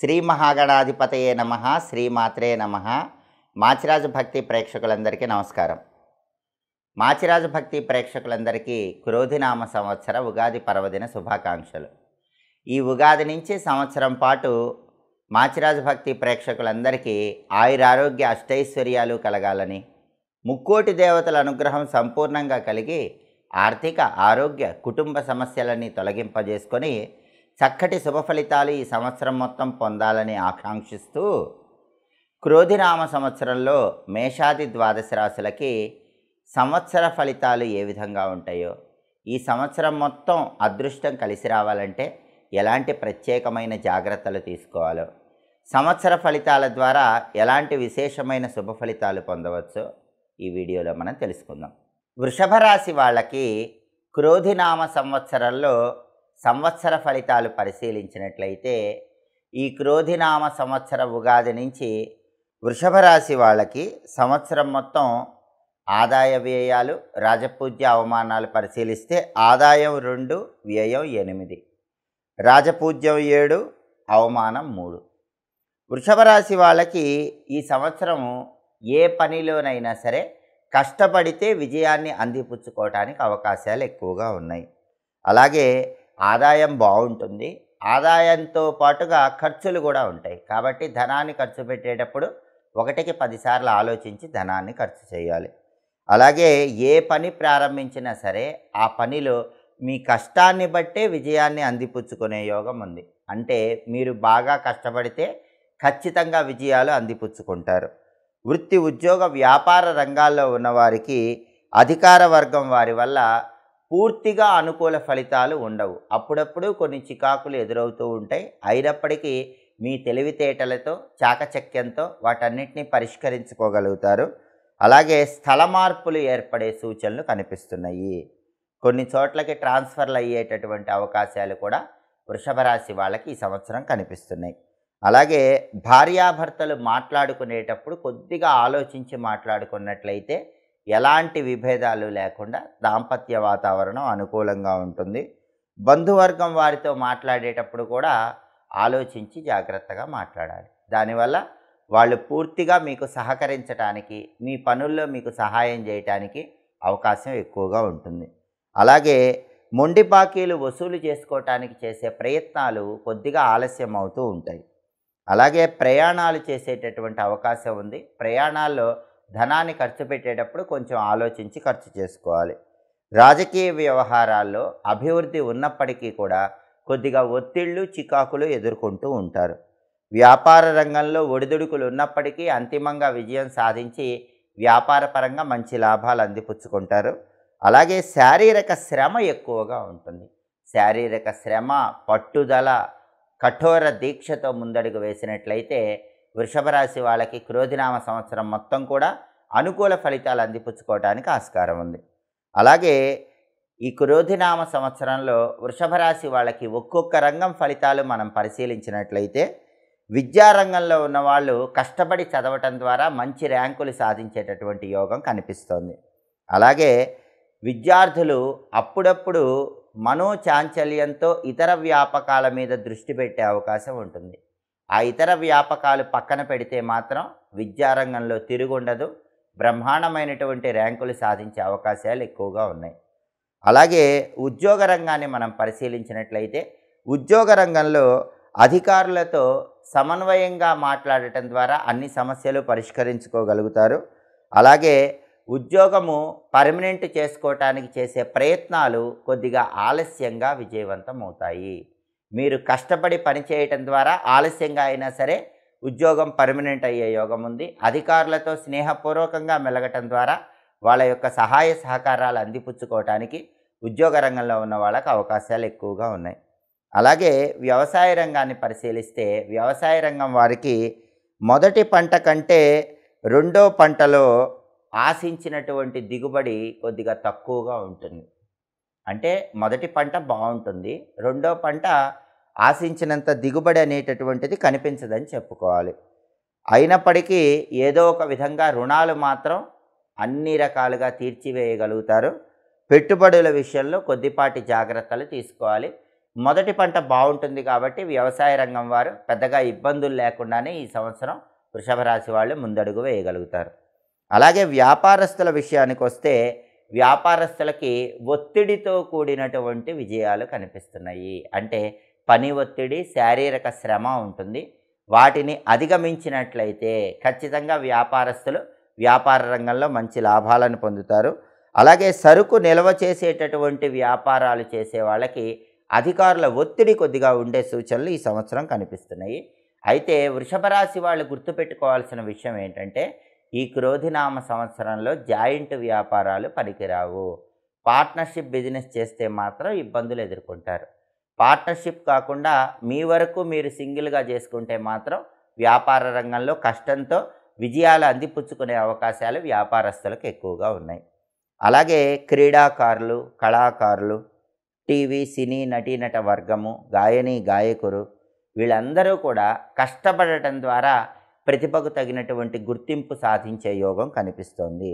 శ్రీ మహాగణాధిపతయే నమః, శ్రీమాత్రే నమః. మాచిరాజు భక్తి ప్రేక్షకులందరికీ నమస్కారం. మాచిరాజు భక్తి ప్రేక్షకులందరికీ క్రోధినామ సంవత్సర ఉగాది పర్వదిన శుభాకాంక్షలు. ఈ ఉగాది నుంచి సంవత్సరం పాటు మాచిరాజు భక్తి ప్రేక్షకులందరికీ ఆయురారోగ్య అష్టైశ్వర్యాలు కలగాలని, ముక్కోటి దేవతల అనుగ్రహం సంపూర్ణంగా కలిగి ఆర్థిక ఆరోగ్య కుటుంబ సమస్యలన్నీ తొలగింపజేసుకొని చక్కటి శుభ ఫలితాలు ఈ సంవత్సరం మొత్తం పొందాలని ఆకాంక్షిస్తూ క్రోధినామ సంవత్సరంలో మేషాది ద్వాదశ రాశులకి సంవత్సర ఫలితాలు ఏ విధంగా ఉంటాయో, ఈ సంవత్సరం మొత్తం అదృష్టం కలిసి రావాలంటే ఎలాంటి ప్రత్యేకమైన జాగ్రత్తలు తీసుకోవాలో, సంవత్సర ఫలితాల ద్వారా ఎలాంటి విశేషమైన శుభ ఫలితాలు పొందవచ్చో ఈ వీడియోలో మనం తెలుసుకుందాం. వృషభ రాశి వాళ్ళకి క్రోధినామ సంవత్సరంలో సంవత్సర ఫలితాలు పరిశీలించినట్లయితే, ఈ క్రోధినామ సంవత్సర ఉగాది నుంచి వృషభ రాశి వాళ్ళకి సంవత్సరం మొత్తం ఆదాయ వ్యయాలు, రాజపూజ్య అవమానాలు పరిశీలిస్తే ఆదాయం 2, వ్యయం 8, రాజపూజ్యం 7, అవమానం 3. వృషభ రాశి వాళ్ళకి ఈ సంవత్సరం ఏ పనిలోనైనా సరే కష్టపడితే విజయాన్ని అందిపుచ్చుకోవడానికి అవకాశాలు ఎక్కువగా ఉన్నాయి. అలాగే ఆదాయం బాగుంటుంది, ఆదాయంతో పాటుగా ఖర్చులు కూడా ఉంటాయి. కాబట్టి ధనాన్ని ఖర్చు పెట్టేటప్పుడు 1కి 10 సార్లు ఆలోచించి ధనాన్ని ఖర్చు చేయాలి. అలాగే ఏ పని ప్రారంభించినా సరే ఆ పనిలో మీ కష్టాన్ని బట్టే విజయాన్ని అందిపుచ్చుకునే యోగం ఉంది. అంటే మీరు బాగా కష్టపడితే ఖచ్చితంగా విజయాలు అందిపుచ్చుకుంటారు. వృత్తి, ఉద్యోగ, వ్యాపార రంగాల్లో ఉన్నవారికి అధికార వర్గం వారి వల్ల పూర్తిగా అనుకూల ఫలితాలు ఉండవు. అప్పుడప్పుడు కొన్ని చికాకులు ఎదురవుతూ ఉంటాయి. అయినప్పటికీ మీ తెలివితేటలతో, చాకచక్యంతో వాటన్నిటిని పరిష్కరించుకోగలుగుతారు. అలాగే స్థల మార్పులు ఏర్పడే సూచనలు కనిపిస్తున్నాయి. కొన్ని చోట్లకి ట్రాన్స్ఫర్లు అయ్యేటటువంటి అవకాశాలు కూడా వృషభ రాశి వాళ్ళకి ఈ సంవత్సరం కనిపిస్తున్నాయి. అలాగే భార్యాభర్తలు మాట్లాడుకునేటప్పుడు కొద్దిగా ఆలోచించి మాట్లాడుకున్నట్లయితే ఎలాంటి విభేదాలు లేకుండా దాంపత్య వాతావరణం అనుకూలంగా ఉంటుంది. బంధువర్గం వారితో మాట్లాడేటప్పుడు కూడా ఆలోచించి జాగ్రత్తగా మాట్లాడాలి. దానివల్ల వాళ్ళు పూర్తిగా మీకు సహకరించడానికి, మీ పనుల్లో మీకు సహాయం చేయటానికి అవకాశం ఎక్కువగా ఉంటుంది. అలాగే మొండి బాకీలు వసూలు చేసుకోవటానికి చేసే ప్రయత్నాలు కొద్దిగా ఆలస్యం అవుతూ ఉంటాయి. అలాగే ప్రయాణాలు చేసేటటువంటి అవకాశం ఉంది. ప్రయాణాల్లో ధనాన్ని ఖర్చు పెట్టేటప్పుడు కొంచెం ఆలోచించి ఖర్చు చేసుకోవాలి. రాజకీయ వ్యవహారాల్లో అభివృద్ధి ఉన్నప్పటికీ కూడా కొద్దిగా ఒత్తిళ్లు, చికాకులు ఎదుర్కొంటూ ఉంటారు. వ్యాపార రంగంలో ఒడిదుడుకులు ఉన్నప్పటికీ అంతిమంగా విజయం సాధించి వ్యాపారపరంగా మంచి లాభాలు అందిపుచ్చుకుంటారు. అలాగే శారీరక శ్రమ ఎక్కువగా ఉంటుంది. శారీరక శ్రమ, పట్టుదల, కఠోర దీక్షతో ముందడుగు వేసినట్లయితే వృషభ రాశి వాళ్ళకి క్రోధినామ సంవత్సరం మొత్తం కూడా అనుకూల ఫలితాలు అందిపుచ్చుకోవడానికి ఆస్కారం ఉంది. అలాగే ఈ క్రోధినామ సంవత్సరంలో వృషభ రాశి వాళ్ళకి ఒక్కొక్క రంగం ఫలితాలు మనం పరిశీలించినట్లయితే, విద్యారంగంలో ఉన్నవాళ్ళు కష్టపడి చదవటం ద్వారా మంచి ర్యాంకులు సాధించేటటువంటి యోగం కనిపిస్తోంది. అలాగే విద్యార్థులు అప్పుడప్పుడు మనోచాంచల్యంతో ఇతర వ్యాపకాల మీద దృష్టి పెట్టే అవకాశం ఉంటుంది. ఆ ఇతర వ్యాపకాలు పక్కన పెడితే మాత్రం విద్యారంగంలో తిరుగుండదు, బ్రహ్మాండమైనటువంటి ర్యాంకులు సాధించే అవకాశాలు ఎక్కువగా ఉన్నాయి. అలాగే ఉద్యోగ రంగాన్ని మనం పరిశీలించినట్లయితే, ఉద్యోగ రంగంలో అధికారులతో సమన్వయంగా మాట్లాడటం ద్వారా అన్ని సమస్యలు పరిష్కరించుకోగలుగుతారు. అలాగే ఉద్యోగము పర్మనెంట్ చేసుకోవటానికి చేసే ప్రయత్నాలు కొద్దిగా ఆలస్యంగా విజయవంతం అవుతాయి. మీరు కష్టపడి పనిచేయటం ద్వారా ఆలస్యంగా అయినా సరే ఉద్యోగం పర్మనెంట్ అయ్యే యోగం ఉంది. అధికారులతో స్నేహపూర్వకంగా మెలగటం ద్వారా వాళ్ళ యొక్క సహాయ సహకారాలు అందిపుచ్చుకోవటానికి ఉద్యోగ రంగంలో ఉన్న వాళ్ళకి అవకాశాలు ఎక్కువగా ఉన్నాయి. అలాగే వ్యవసాయ రంగాన్ని పరిశీలిస్తే, వ్యవసాయ రంగం వారికి మొదటి పంట కంటే రెండో పంటలో ఆశించినటువంటి దిగుబడి కొద్దిగా తక్కువగా ఉంటుంది. అంటే మొదటి పంట బాగుంటుంది, రెండో పంట ఆశించినంత దిగుబడి అనేటటువంటిది కనిపించదని చెప్పుకోవాలి. అయినప్పటికీ ఏదో ఒక విధంగా రుణాలు మాత్రం అన్ని రకాలుగా తీర్చివేయగలుగుతారు. పెట్టుబడుల విషయంలో కొద్దిపాటి జాగ్రత్తలు తీసుకోవాలి. మొదటి పంట బాగుంటుంది కాబట్టి వ్యవసాయ రంగం వారు పెద్దగా ఇబ్బందులు లేకుండానే ఈ సంవత్సరం వృషభ రాశి వాళ్ళు ముందడుగు వేయగలుగుతారు. అలాగే వ్యాపారస్తుల విషయానికి వస్తే వ్యాపారస్తులకి ఒత్తిడితో కూడినటువంటి విజయాలు కనిపిస్తున్నాయి. అంటే పని ఒత్తిడి, శారీరక శ్రమ ఉంటుంది. వాటిని అధిగమించినట్లయితే ఖచ్చితంగా వ్యాపారస్తులు వ్యాపార రంగంలో మంచి లాభాలను పొందుతారు. అలాగే సరుకు నిల్వ చేసేటటువంటి వ్యాపారాలు చేసే వాళ్ళకి అధికారుల ఒత్తిడి కొద్దిగా ఉండే సూచనలు ఈ సంవత్సరం కనిపిస్తున్నాయి. అయితే వృషభ రాశి వాళ్ళు గుర్తుపెట్టుకోవాల్సిన విషయం ఏంటంటే ఈ క్రోధినామ సంవత్సరంలో జాయింట్ వ్యాపారాలు పనికిరావు. పార్ట్నర్షిప్ బిజినెస్ చేస్తే మాత్రం ఇబ్బందులు ఎదుర్కొంటారు. పార్ట్నర్షిప్ కాకుండా మీ వరకు మీరు సింగిల్గా చేసుకుంటే మాత్రం వ్యాపార రంగంలో కష్టంతో విజయాలు అందిపుచ్చుకునే అవకాశాలు వ్యాపారస్తులకు ఎక్కువగా ఉన్నాయి. అలాగే క్రీడాకారులు, కళాకారులు, టీవీ, సినీ నటీనట వర్గము, గాయని గాయకులు వీళ్ళందరూ కూడా కష్టపడటం ద్వారా ప్రతిభకు తగినటువంటి గుర్తింపు సాధించే యోగం కనిపిస్తోంది.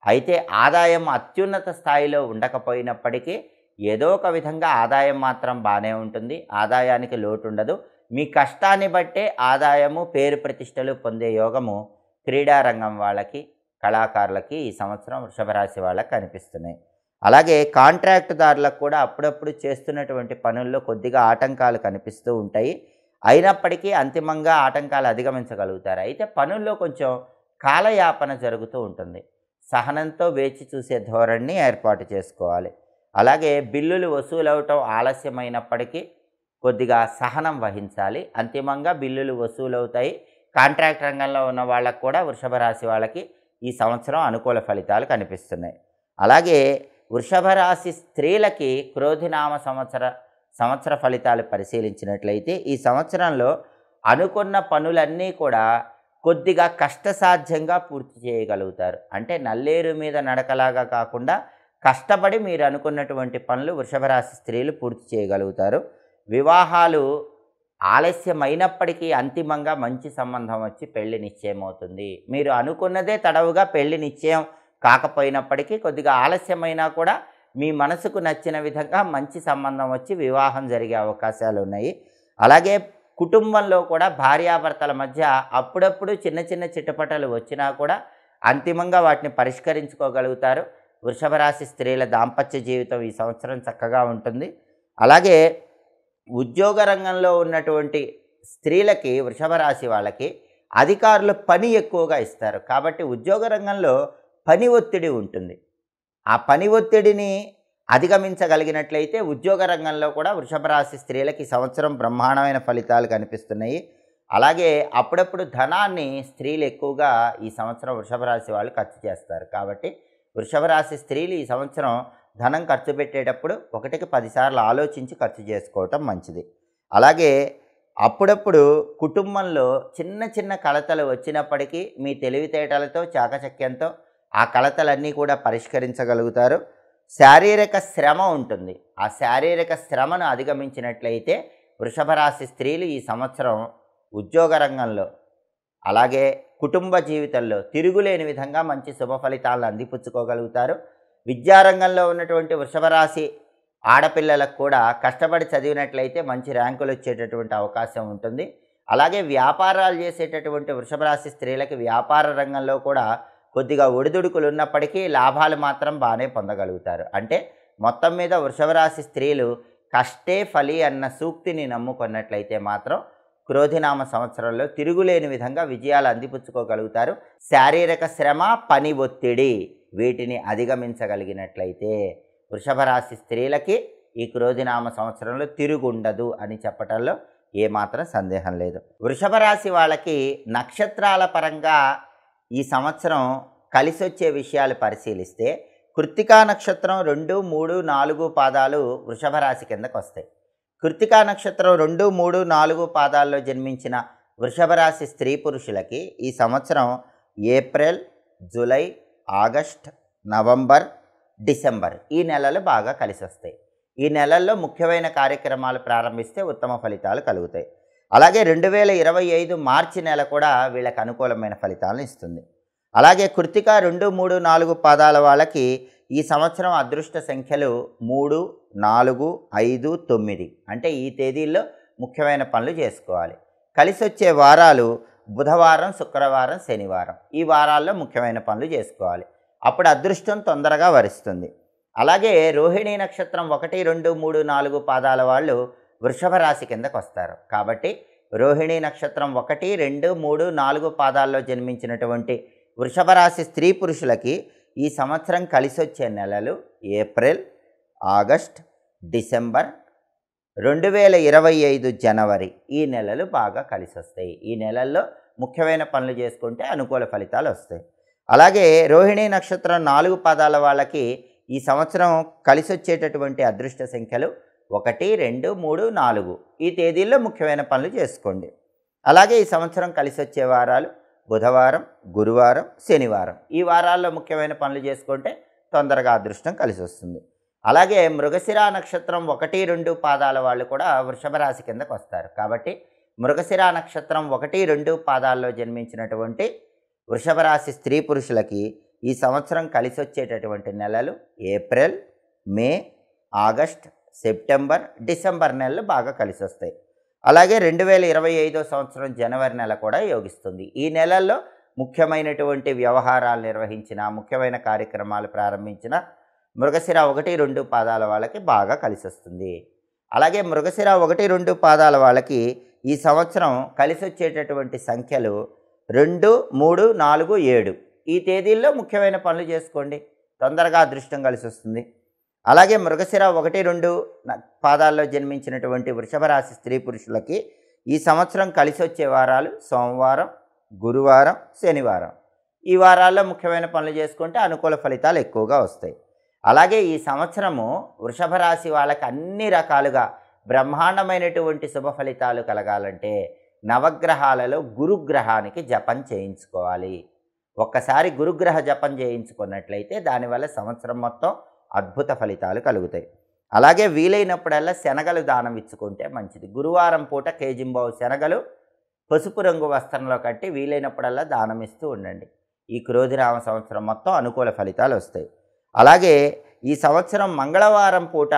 అయితే ఆదాయం అత్యున్నత స్థాయిలో ఉండకపోయినప్పటికీ ఏదో ఒక విధంగా ఆదాయం మాత్రం బాగానే ఉంటుంది. ఆదాయానికి లోటు ఉండదు. మీ కష్టాన్ని బట్టే ఆదాయము, పేరు ప్రతిష్టలు పొందే యోగము క్రీడారంగం వాళ్ళకి, కళాకారులకి ఈ సంవత్సరం వృషభ రాశి వాళ్ళకి కనిపిస్తున్నాయి. అలాగే కాంట్రాక్టుదారులకు కూడా అప్పుడప్పుడు చేస్తున్నటువంటి పనుల్లో కొద్దిగా ఆటంకాలు కనిపిస్తూ ఉంటాయి. అయినప్పటికీ అంతిమంగా ఆటంకాలు అధిగమించగలుగుతారు. అయితే పనుల్లో కొంచెం కాలయాపన జరుగుతూ ఉంటుంది. సహనంతో వేచి చూసే ధోరణిని ఏర్పాటు చేసుకోవాలి. అలాగే బిల్లులు వసూలవటం ఆలస్యమైనప్పటికీ కొద్దిగా సహనం వహించాలి. అంతిమంగా బిల్లులు వసూలవుతాయి. కాంట్రాక్ట్ రంగంలో ఉన్న వాళ్ళకు కూడా వృషభ రాశి వాళ్ళకి ఈ సంవత్సరం అనుకూల ఫలితాలు కనిపిస్తున్నాయి. అలాగే వృషభ రాశి స్త్రీలకి క్రోధినామ సంవత్సర ఫలితాలు పరిశీలించినట్లయితే ఈ సంవత్సరంలో అనుకున్న పనులన్నీ కూడా కొద్దిగా కష్టసాధ్యంగా పూర్తి చేయగలుగుతారు. అంటే నల్లేరు మీద నడకలాగా కాకుండా కష్టపడి మీరు అనుకున్నటువంటి పనులు వృషభ రాశి స్త్రీలు పూర్తి చేయగలుగుతారు. వివాహాలు ఆలస్యమైనప్పటికీ అంతిమంగా మంచి సంబంధం వచ్చి పెళ్లి నిశ్చయం అవుతుంది. మీరు అనుకున్నదే తడవుగా పెళ్లి నిశ్చయం కాకపోయినప్పటికీ కొద్దిగా ఆలస్యమైనా కూడా మీ మనసుకు నచ్చిన విధంగా మంచి సంబంధం వచ్చి వివాహం జరిగే అవకాశాలు ఉన్నాయి. అలాగే కుటుంబంలో కూడా భార్యాభర్తల మధ్య అప్పుడప్పుడు చిన్న చిన్న చిటపటలు వచ్చినా కూడా అంతిమంగా వాటిని పరిష్కరించుకోగలుగుతారు. వృషభ రాశి స్త్రీల దాంపత్య జీవితం ఈ సంవత్సరం చక్కగా ఉంటుంది. అలాగే ఉద్యోగ రంగంలో ఉన్నటువంటి స్త్రీలకి, వృషభ రాశి వాళ్ళకి అధికారులు పని ఎక్కువగా ఇస్తారు. కాబట్టి ఉద్యోగ రంగంలో పని ఒత్తిడి ఉంటుంది. ఆ పని ఒత్తిడిని అధిగమించగలిగినట్లయితే ఉద్యోగ రంగంలో కూడా వృషభ రాశి స్త్రీలకి ఈ సంవత్సరం బ్రహ్మాండమైన ఫలితాలు కనిపిస్తున్నాయి. అలాగే అప్పుడప్పుడు ధనాన్ని స్త్రీలు ఎక్కువగా ఈ సంవత్సరం వృషభ రాశి వాళ్ళు ఖర్చు చేస్తారు. కాబట్టి వృషభ రాశి స్త్రీలు ఈ సంవత్సరం ధనం ఖర్చు పెట్టేటప్పుడు 1కి 10 సార్లు ఆలోచించి ఖర్చు చేసుకోవటం మంచిది. అలాగే అప్పుడప్పుడు కుటుంబంలో చిన్న చిన్న కలతలు వచ్చినప్పటికీ మీ తెలివితేటలతో, చాకచక్యంతో ఆ కలతలన్నీ కూడా పరిష్కరించగలుగుతారు. శారీరక శ్రమ ఉంటుంది. ఆ శారీరక శ్రమను అధిగమించినట్లయితే వృషభ రాశి స్త్రీలు ఈ సంవత్సరం ఉద్యోగ రంగంలో, అలాగే కుటుంబ జీవితంలో తిరుగులేని విధంగా మంచి శుభ ఫలితాలను అందిపుచ్చుకోగలుగుతారు. విద్యారంగంలో ఉన్నటువంటి వృషభ రాశి ఆడపిల్లలకు కూడా కష్టపడి చదివినట్లయితే మంచి ర్యాంకులు వచ్చేటటువంటి అవకాశం ఉంటుంది. అలాగే వ్యాపారాలు చేసేటటువంటి వృషభ రాశి స్త్రీలకి వ్యాపార రంగంలో కూడా కొద్దిగా ఒడిదుడుకులు ఉన్నప్పటికీ లాభాలు మాత్రం బాగానే పొందగలుగుతారు. అంటే మొత్తం మీద వృషభ రాశి స్త్రీలు కష్టే ఫలి అన్న సూక్తిని నమ్ముకున్నట్లయితే మాత్రం క్రోధినామ సంవత్సరంలో తిరుగులేని విధంగా విజయాలు అందిపుచ్చుకోగలుగుతారు. శారీరక శ్రమ, పని ఒత్తిడి వీటిని అధిగమించగలిగినట్లయితే వృషభ రాశి స్త్రీలకి ఈ క్రోధినామ సంవత్సరంలో తిరుగుండదు అని చెప్పటంలో ఏమాత్రం సందేహం లేదు. వృషభ రాశి వాళ్ళకి నక్షత్రాల పరంగా ఈ సంవత్సరం కలిసొచ్చే విషయాలు పరిశీలిస్తే కృత్తికా నక్షత్రం 2, 3, 4 పాదాలు వృషభ రాశి కిందకు వస్తాయి. కృత్తికా నక్షత్రం 2, 3, 4 పాదాల్లో జన్మించిన వృషభ రాశి స్త్రీ పురుషులకి ఈ సంవత్సరం April, July, August, November, December ఈ నెలలు బాగా కలిసి వస్తాయి. ఈ నెలల్లో ముఖ్యమైన కార్యక్రమాలు ప్రారంభిస్తే ఉత్తమ ఫలితాలు కలుగుతాయి. అలాగే 2025 మార్చి నెల కూడా వీళ్ళకి అనుకూలమైన ఫలితాలను ఇస్తుంది. అలాగే కృత్తిక 2, 3, 4 పాదాల వాళ్ళకి ఈ సంవత్సరం అదృష్ట సంఖ్యలు 3, 4, 5, 9 అంటే ఈ తేదీల్లో ముఖ్యమైన పనులు చేసుకోవాలి. కలిసి వచ్చే వారాలు బుధవారం, శుక్రవారం, శనివారం. ఈ వారాల్లో ముఖ్యమైన పనులు చేసుకోవాలి. అప్పుడు అదృష్టం తొందరగా వరిస్తుంది. అలాగే రోహిణీ నక్షత్రం 1, 2, 3, 4 పాదాల వాళ్ళు వృషభ రాశి కిందకు వస్తారు. కాబట్టి రోహిణీ నక్షత్రం 1, 2, 3, 4 పాదాల్లో జన్మించినటువంటి వృషభ రాశి స్త్రీ పురుషులకి ఈ సంవత్సరం కలిసి వచ్చే నెలలు ఏప్రిల్, ఆగస్ట్, డిసెంబర్, 2025 జనవరి. ఈ నెలలు బాగా కలిసి వస్తాయి. ఈ నెలల్లో ముఖ్యమైన పనులు చేసుకుంటే అనుకూల ఫలితాలు వస్తాయి. అలాగే రోహిణీ నక్షత్రం 4 పాదాల వాళ్ళకి ఈ సంవత్సరం కలిసి వచ్చేటటువంటి అదృష్ట సంఖ్యలు 1, 2, 3, 4. ఈ తేదీల్లో ముఖ్యమైన పనులు చేసుకోండి. అలాగే ఈ సంవత్సరం కలిసి వచ్చే వారాలు బుధవారం, గురువారం, శనివారం. ఈ వారాల్లో ముఖ్యమైన పనులు చేసుకుంటే తొందరగా అదృష్టం కలిసి వస్తుంది. అలాగే మృగశిర నక్షత్రం 1, 2 పాదాల వాళ్ళు కూడా వృషభ రాశి కిందకు వస్తారు. కాబట్టి మృగశిర నక్షత్రం 1, 2 పాదాల్లో జన్మించినటువంటి వృషభ రాశి స్త్రీ పురుషులకి ఈ సంవత్సరం కలిసి వచ్చేటటువంటి నెలలు ఏప్రిల్, మే, ఆగస్ట్, సెప్టెంబర్, డిసెంబర్ నెలలు బాగా కలిసి వస్తాయి. అలాగే 2025 సంవత్సరం జనవరి నెల కూడా యోగిస్తుంది. ఈ నెలల్లో ముఖ్యమైనటువంటి వ్యవహారాలు నిర్వహించిన, ముఖ్యమైన కార్యక్రమాలు ప్రారంభించిన మృగశిర 1, 2 పాదాల వాళ్ళకి బాగా కలిసి వస్తుంది. అలాగే మృగశిర 1, 2 పాదాల వాళ్ళకి ఈ సంవత్సరం కలిసి వచ్చేటటువంటి సంఖ్యలు 2, 3, 4, 7. ఈ తేదీల్లో ముఖ్యమైన పనులు చేసుకోండి, తొందరగా అదృష్టం కలిసి వస్తుంది. అలాగే మృగశిర 1, 2 పాదాల్లో జన్మించినటువంటి వృషభ రాశి స్త్రీ పురుషులకి ఈ సంవత్సరం కలిసి వచ్చే వారాలు సోమవారం, గురువారం, శనివారం. ఈ వారాల్లో ముఖ్యమైన పనులు చేసుకుంటే అనుకూల ఫలితాలు ఎక్కువగా వస్తాయి. అలాగే ఈ సంవత్సరము వృషభ రాశి వాళ్ళకి అన్ని రకాలుగా బ్రహ్మాండమైనటువంటి శుభ ఫలితాలు కలగాలంటే నవగ్రహాలలో గురుగ్రహానికి జపం చేయించుకోవాలి. ఒక్కసారి గురుగ్రహ జపం చేయించుకున్నట్లయితే దానివల్ల సంవత్సరం మొత్తం అద్భుత ఫలితాలు కలుగుతాయి. అలాగే వీలైనప్పుడల్లా శనగలు దానం ఇచ్చుకుంటే మంచిది. గురువారం పూట కేజింబావు శనగలు పసుపు రంగు వస్త్రంలో కట్టి వీలైనప్పుడల్లా దానం ఇస్తూ ఉండండి. ఈ క్రోధినామ సంవత్సరం మొత్తం అనుకూల ఫలితాలు వస్తాయి. అలాగే ఈ సంవత్సరం మంగళవారం పూట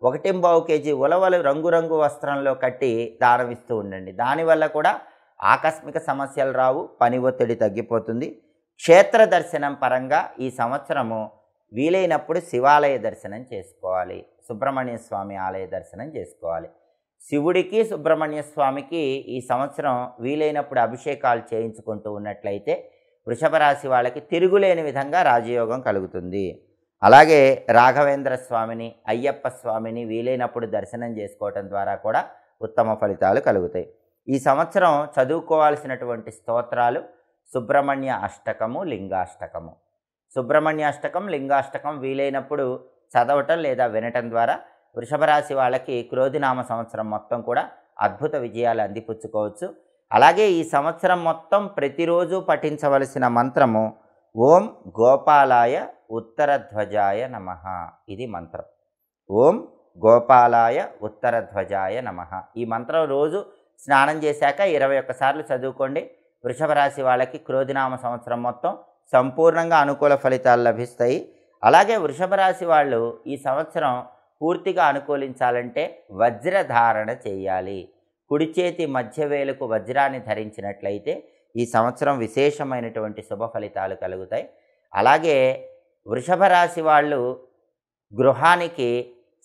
1 కేజీ ఉలవలు రంగురంగు వస్త్రంలో కట్టి దానం ఇస్తూ ఉండండి. దానివల్ల కూడా ఆకస్మిక సమస్యలు రావు, పని ఒత్తిడి తగ్గిపోతుంది. క్షేత్ర దర్శనం పరంగా ఈ సంవత్సరము వీలైనప్పుడు శివాలయ దర్శనం చేసుకోవాలి, సుబ్రహ్మణ్య స్వామి ఆలయ దర్శనం చేసుకోవాలి. శివుడికి సుబ్రహ్మణ్య స్వామికి ఈ సంవత్సరం వీలైనప్పుడు అభిషేకాలు చేయించుకుంటూ ఉన్నట్లయితే వృషభ రాశి వాళ్ళకి తిరుగులేని విధంగా రాజయోగం కలుగుతుంది. అలాగే రాఘవేంద్ర స్వామిని, అయ్యప్ప స్వామిని వీలైనప్పుడు దర్శనం చేసుకోవటం ద్వారా కూడా ఉత్తమ ఫలితాలు కలుగుతాయి. ఈ సంవత్సరం చదువుకోవాల్సినటువంటి స్తోత్రాలు సుబ్రహ్మణ్య అష్టకము, లింగాష్టకము. సుబ్రహ్మణ్య అష్టకం, లింగాష్టకం వీలైనప్పుడు చదవటం లేదా వినటం ద్వారా వృషభ రాశి వాళ్ళకి క్రోధినామ సంవత్సరం మొత్తం కూడా అద్భుత విజయాలు అందిపుచ్చుకోవచ్చు. అలాగే ఈ సంవత్సరం మొత్తం ప్రతిరోజు పఠించవలసిన మంత్రము ఓం గోపాలాయ ఉత్తరధ్వజాయ నమః. ఇది మంత్రం. ఓం గోపాలాయ ఉత్తరధ్వజాయ నమః. ఈ మంత్రం రోజు స్నానం చేశాక 21 సార్లు చదువుకోండి. వృషభ రాశి వాళ్ళకి క్రోధినామ సంవత్సరం మొత్తం సంపూర్ణంగా అనుకూల ఫలితాలు లభిస్తాయి. అలాగే వృషభ రాశి వాళ్ళు ఈ సంవత్సరం పూర్తిగా అనుకూలించాలంటే వజ్రధారణ చేయాలి. కుడి చేతి మధ్య వేలుకు వజ్రాన్ని ధరించినట్లయితే ఈ సంవత్సరం విశేషమైనటువంటి శుభ ఫలితాలు కలుగుతాయి. అలాగే వృషభ రాశి వాళ్ళు గృహానికి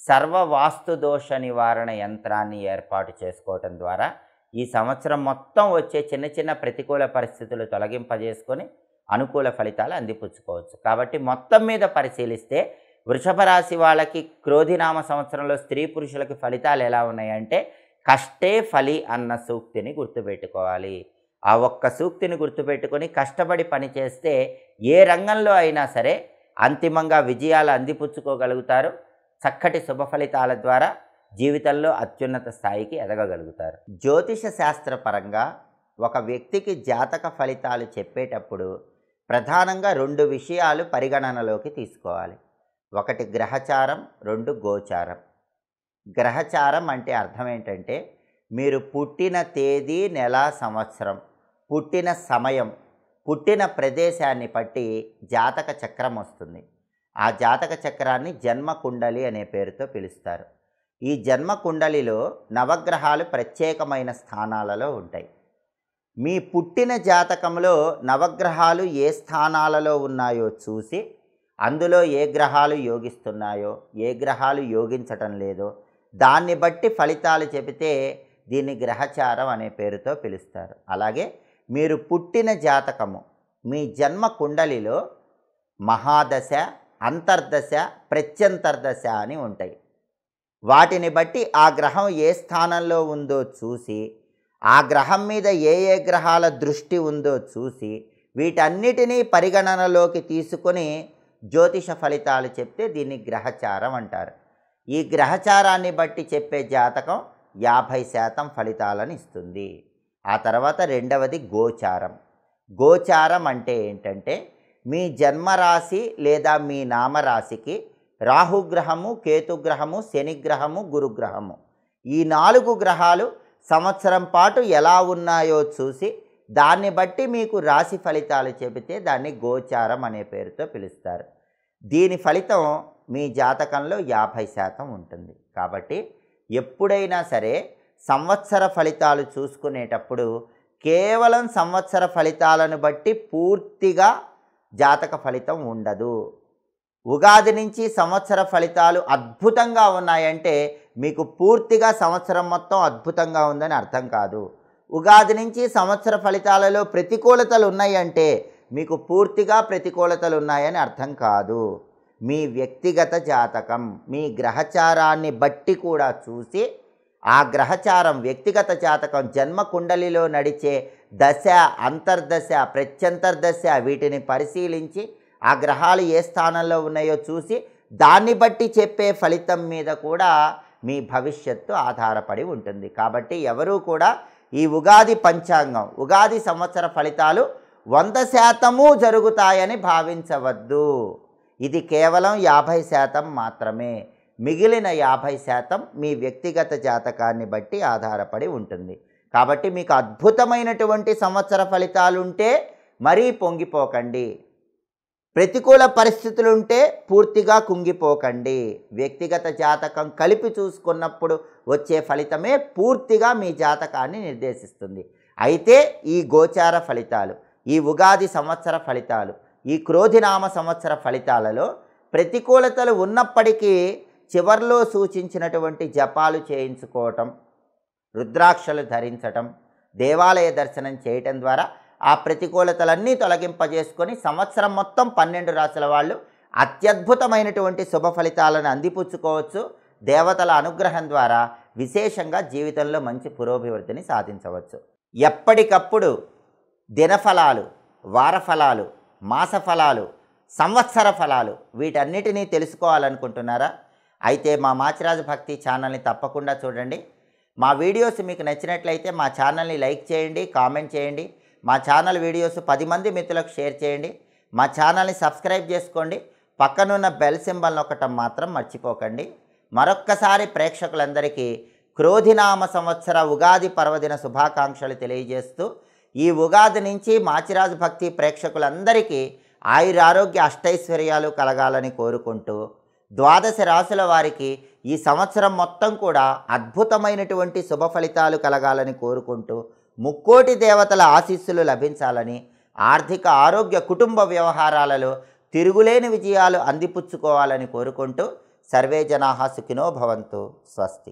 సర్వ వాస్తు దోష నివారణ యంత్రాన్ని ఏర్పాటు చేసుకోవటం ద్వారా ఈ సంవత్సరం మొత్తం వచ్చే చిన్న చిన్న ప్రతికూల పరిస్థితులు తొలగింపజేసుకొని అనుకూల ఫలితాలు అందిపుచ్చుకోవచ్చు. కాబట్టి మొత్తం మీద పరిశీలిస్తే వృషభ రాశి వాళ్ళకి క్రోధినామ సంవత్సరంలో స్త్రీ పురుషులకి ఫలితాలు ఎలా ఉన్నాయంటే కష్టే ఫలి అన్న సూక్తిని గుర్తుపెట్టుకోవాలి. ఆ ఒక్క సూక్తిని గుర్తుపెట్టుకొని కష్టపడి పనిచేస్తే ఏ రంగంలో అయినా సరే అంతిమంగా విజయాలు అందిపుచ్చుకోగలుగుతారు. చక్కటి శుభ ఫలితాల ద్వారా జీవితంలో అత్యున్నత స్థాయికి ఎదగగలుగుతారు. జ్యోతిష శాస్త్రపరంగా ఒక వ్యక్తికి జాతక ఫలితాలు చెప్పేటప్పుడు ప్రధానంగా 2 విషయాలు పరిగణనలోకి తీసుకోవాలి. 1 గ్రహచారం, 2 గోచారం. గ్రహచారం అంటే అర్థం ఏంటంటే మీరు పుట్టిన తేదీ, నెల, సంవత్సరం, పుట్టిన సమయం, పుట్టిన ప్రదేశాన్ని బట్టి జాతక చక్రం వస్తుంది. ఆ జాతక చక్రాన్ని జన్మ కుండలి అనే పేరుతో పిలుస్తారు. ఈ జన్మ కుండలిలో నవగ్రహాలు ప్రత్యేకమైన స్థానాలలో ఉంటాయి. మీ పుట్టిన జాతకంలో నవగ్రహాలు ఏ స్థానాలలో ఉన్నాయో చూసి, అందులో ఏ గ్రహాలు యోగిస్తున్నాయో, ఏ గ్రహాలు యోగించటం లేదో దాన్ని బట్టి ఫలితాలు చెబితే దీన్ని గ్రహచారం అనే పేరుతో పిలుస్తారు. అలాగే మీరు పుట్టిన జాతకము మీ జన్మ కుండలిలో మహాదశ, అంతర్దశ, ప్రత్యంతర్దశ అని ఉంటాయి. వాటిని బట్టి ఆ గ్రహం ఏ స్థానంలో ఉందో చూసి, ఆ గ్రహం మీద ఏ ఏ గ్రహాల దృష్టి ఉందో చూసి, వీటన్నిటినీ పరిగణనలోకి తీసుకొని జ్యోతిష ఫలితాలు చెప్తే దీన్ని గ్రహచారం అంటారు. ఈ గ్రహచారాన్ని బట్టి చెప్పే జాతకం 50% ఫలితాలను ఇస్తుంది. ఆ తర్వాత రెండవది గోచారం. గోచారం అంటే ఏంటంటే మీ జన్మరాశి లేదా మీ నామరాశికి రాహుగ్రహము, కేతుగ్రహము, శనిగ్రహము, గురుగ్రహము ఈ 4 గ్రహాలు సంవత్సరం పాటు ఎలా ఉన్నాయో చూసి దాన్ని బట్టి మీకు రాశి ఫలితాలు చెబితే దాన్ని గోచారం అనే పేరుతో పిలుస్తారు. దీని ఫలితం మీ జాతకంలో 50% ఉంటుంది. కాబట్టి ఎప్పుడైనా సరే సంవత్సర ఫలితాలు చూసుకునేటప్పుడు కేవలం సంవత్సర ఫలితాలను బట్టి పూర్తిగా జాతక ఫలితం ఉండదు. ఉగాది నుంచి సంవత్సర ఫలితాలు అద్భుతంగా ఉన్నాయంటే మీకు పూర్తిగా సంవత్సరం మొత్తం అద్భుతంగా ఉందని అర్థం కాదు. ఉగాది నుంచి సంవత్సర ఫలితాలలో ప్రతికూలతలు ఉన్నాయంటే మీకు పూర్తిగా ప్రతికూలతలు ఉన్నాయని అర్థం కాదు. మీ వ్యక్తిగత జాతకం మీ గ్రహచారాన్ని బట్టి కూడా చూసి, ఆ గ్రహచారం వ్యక్తిగత జాతకం జన్మ కుండలిలో నడిచే దశ, అంతర్దశ, ప్రత్యంతర్దశ వీటిని పరిశీలించి ఆ గ్రహాలు ఏ స్థానంలో ఉన్నాయో చూసి దాన్ని బట్టి చెప్పే ఫలితం మీద కూడా మీ భవిష్యత్తు ఆధారపడి ఉంటుంది. కాబట్టి ఎవరూ కూడా ఈ ఉగాది పంచాంగం, ఉగాది సంవత్సర ఫలితాలు 100% జరుగుతాయని భావించవద్దు. ఇది కేవలం 50% మాత్రమే. మిగిలిన 50% మీ వ్యక్తిగత జాతకాన్ని బట్టి ఆధారపడి ఉంటుంది. కాబట్టి మీకు అద్భుతమైనటువంటి సంవత్సర ఫలితాలుంటే మరీ పొంగిపోకండి. ప్రతికూల పరిస్థితులుంటే పూర్తిగా కుంగిపోకండి. వ్యక్తిగత జాతకం కలిపి చూసుకున్నప్పుడు వచ్చే ఫలితమే పూర్తిగా మీ జాతకాన్ని నిర్దేశిస్తుంది. అయితే ఈ గోచార ఫలితాలు, ఈ ఉగాది సంవత్సర ఫలితాలు, ఈ క్రోధినామ సంవత్సర ఫలితాలలో ప్రతికూలతలు ఉన్నప్పటికీ చివర్లో సూచించినటువంటి జపాలు చేయించుకోవటం, రుద్రాక్షలు ధరించటం, దేవాలయ దర్శనం చేయటం ద్వారా ఆ ప్రతికూలతలన్నీ తొలగింపజేసుకొని సంవత్సరం మొత్తం 12 రాశుల వాళ్ళు అత్యద్భుతమైనటువంటి శుభ ఫలితాలను అందిపుచ్చుకోవచ్చు. దేవతల అనుగ్రహం ద్వారా విశేషంగా జీవితంలో మంచి పురోభివృద్ధిని సాధించవచ్చు. ఎప్పటికప్పుడు దినఫలాలు, వారఫలాలు, మాస ఫలాలు, సంవత్సర ఫలాలు వీటన్నిటినీ తెలుసుకోవాలనుకుంటున్నారా? అయితే మా మాచిరాజు భక్తి ఛానల్ని తప్పకుండా చూడండి. మా వీడియోస్ మీకు నచ్చినట్లయితే మా ఛానల్ని లైక్ చేయండి, కామెంట్ చేయండి. మా ఛానల్ వీడియోస్ 10 మంది మిత్రులకు షేర్ చేయండి. మా ఛానల్ని సబ్స్క్రైబ్ చేసుకోండి. పక్కనున్న బెల్ సింబల్ నొక్కటం మాత్రం మర్చిపోకండి. మరొక్కసారి ప్రేక్షకులందరికీ క్రోధినామ సంవత్సర ఉగాది పర్వదిన శుభాకాంక్షలు తెలియజేస్తూ, ఈ ఉగాది నుంచి మాచిరాజు భక్తి ప్రేక్షకులందరికీ ఆయురారోగ్య అష్టైశ్వర్యాలు కలగాలని కోరుకుంటూ, 12 రాశుల వారికి ఈ సంవత్సరం మొత్తం కూడా అద్భుతమైనటువంటి శుభ ఫలితాలు కలగాలని కోరుకుంటూ, ముక్కోటి దేవతల ఆశీస్సులు లభించాలని, ఆర్థిక, ఆరోగ్య, కుటుంబ వ్యవహారాలలో తిరుగులేని విజయాలు అందిపుచ్చుకోవాలని కోరుకుంటూ, సర్వే జనాః సుఖినో భవంతు. స్వస్తి.